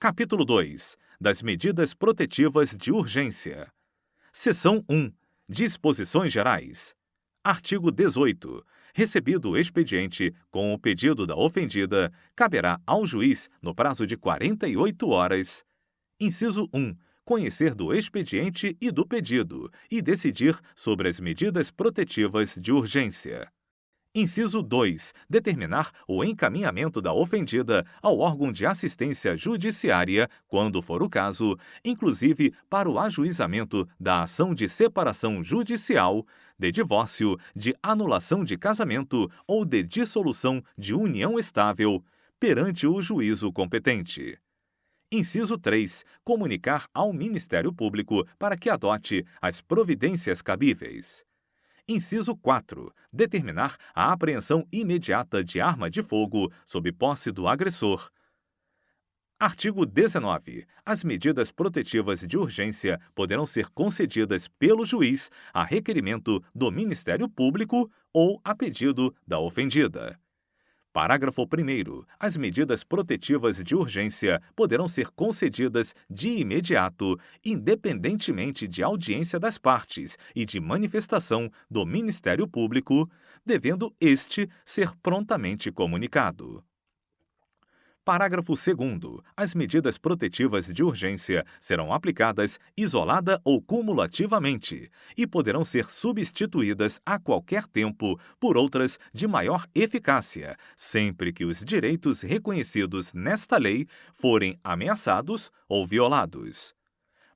Capítulo 2. Das medidas protetivas de urgência. Seção 1. Disposições gerais. Artigo 18. Recebido o expediente com o pedido da ofendida, caberá ao juiz, no prazo de 48 horas, inciso 1. Conhecer do expediente e do pedido e decidir sobre as medidas protetivas de urgência. Inciso 2. Determinar o encaminhamento da ofendida ao órgão de assistência judiciária, quando for o caso, inclusive para o ajuizamento da ação de separação judicial, de divórcio, de anulação de casamento ou de dissolução de união estável, perante o juízo competente. Inciso 3. Comunicar ao Ministério Público para que adote as providências cabíveis. Inciso 4. Determinar a apreensão imediata de arma de fogo sob posse do agressor. Artigo 19. As medidas protetivas de urgência poderão ser concedidas pelo juiz a requerimento do Ministério Público ou a pedido da ofendida. Parágrafo 1º. As medidas protetivas de urgência poderão ser concedidas de imediato, independentemente de audiência das partes e de manifestação do Ministério Público, devendo este ser prontamente comunicado. Parágrafo 2º. As medidas protetivas de urgência serão aplicadas isolada ou cumulativamente e poderão ser substituídas a qualquer tempo por outras de maior eficácia, sempre que os direitos reconhecidos nesta lei forem ameaçados ou violados.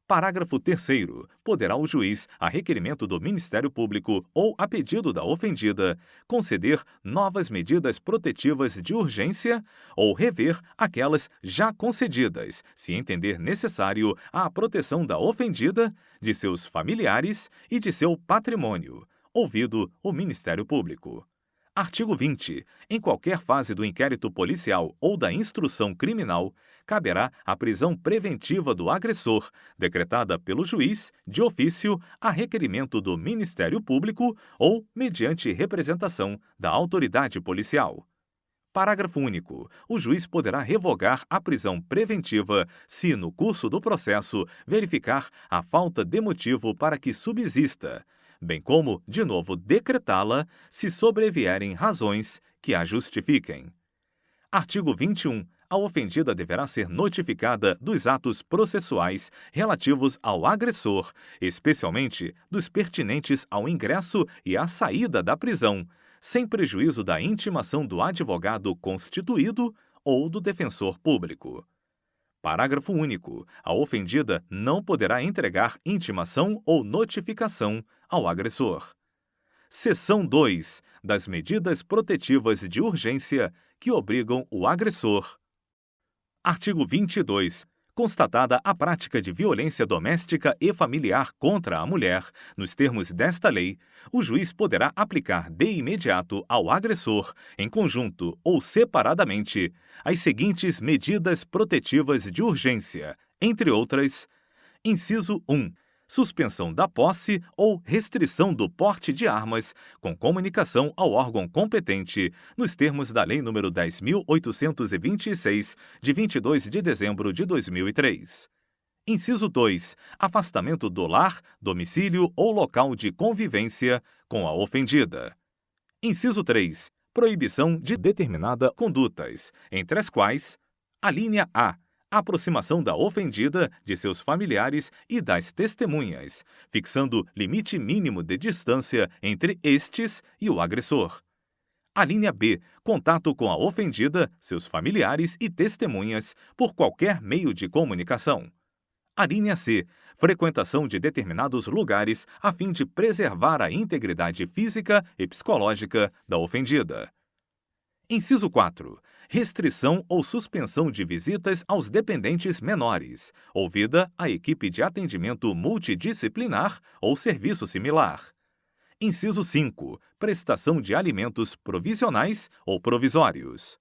Parágrafo 3º. Poderá o juiz, a requerimento do Ministério Público ou a pedido da ofendida, conceder novas medidas protetivas de urgência ou rever aquelas já concedidas, se entender necessário à proteção da ofendida, de seus familiares e de seu patrimônio, ouvido o Ministério Público. Artigo 20. Em qualquer fase do inquérito policial ou da instrução criminal, caberá a prisão preventiva do agressor, decretada pelo juiz, de ofício, a requerimento do Ministério Público ou mediante representação da autoridade policial. Parágrafo único. O juiz poderá revogar a prisão preventiva se, no curso do processo, verificar a falta de motivo para que subsista, bem como, de novo, decretá-la se sobrevierem razões que a justifiquem. Artigo 21. A ofendida deverá ser notificada dos atos processuais relativos ao agressor, especialmente dos pertinentes ao ingresso e à saída da prisão, sem prejuízo da intimação do advogado constituído ou do defensor público. Parágrafo único. A ofendida não poderá entregar intimação ou notificação ao agressor. Seção 2. Das medidas protetivas de urgência que obrigam o agressor. Artigo 22. Constatada a prática de violência doméstica e familiar contra a mulher, nos termos desta lei, o juiz poderá aplicar de imediato ao agressor, em conjunto ou separadamente, as seguintes medidas protetivas de urgência, entre outras: inciso 1. Suspensão da posse ou restrição do porte de armas, com comunicação ao órgão competente, nos termos da Lei nº 10.826, de 22 de dezembro de 2003. Inciso 2. Afastamento do lar, domicílio ou local de convivência com a ofendida. Inciso 3. Proibição de determinada condutas, entre as quais: a linha A. Aproximação da ofendida, de seus familiares e das testemunhas, fixando limite mínimo de distância entre estes e o agressor. A linha B. Contato com a ofendida, seus familiares e testemunhas, por qualquer meio de comunicação. A linha C. Frequentação de determinados lugares a fim de preservar a integridade física e psicológica da ofendida. Inciso 4. Restrição ou suspensão de visitas aos dependentes menores, ouvida a equipe de atendimento multidisciplinar ou serviço similar. Inciso 5. Prestação de alimentos provisionais ou provisórios.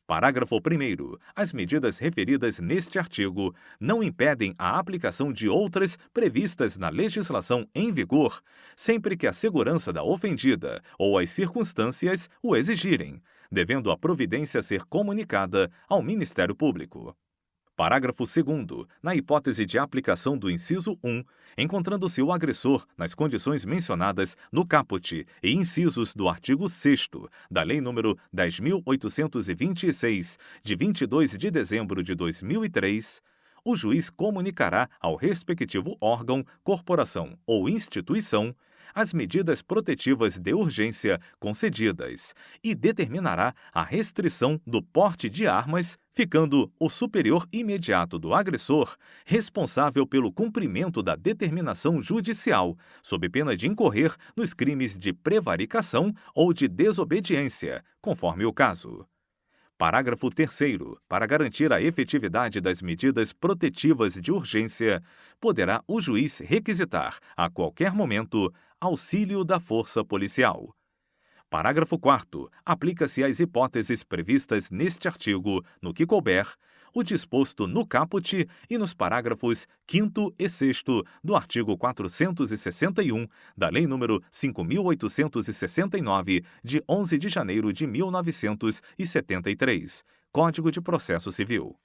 Parágrafo 1º. As medidas referidas neste artigo não impedem a aplicação de outras previstas na legislação em vigor, sempre que a segurança da ofendida ou as circunstâncias o exigirem, devendo a providência ser comunicada ao Ministério Público. Parágrafo 2º. Na hipótese de aplicação do inciso 1, encontrando-se o agressor nas condições mencionadas no caput e incisos do artigo 6º da Lei nº 10.826, de 22 de dezembro de 2003, o juiz comunicará ao respectivo órgão, corporação ou instituição as medidas protetivas de urgência concedidas e determinará a restrição do porte de armas, ficando o superior imediato do agressor responsável pelo cumprimento da determinação judicial, sob pena de incorrer nos crimes de prevaricação ou de desobediência, conforme o caso. Parágrafo 3º. Para garantir a efetividade das medidas protetivas de urgência, poderá o juiz requisitar, a qualquer momento, auxílio da força policial. Parágrafo 4º. Aplica-se às hipóteses previstas neste artigo, no que couber, o disposto no caput e nos parágrafos 5º e 6º do artigo 461 da Lei nº 5.869, de 11 de janeiro de 1973, Código de Processo Civil.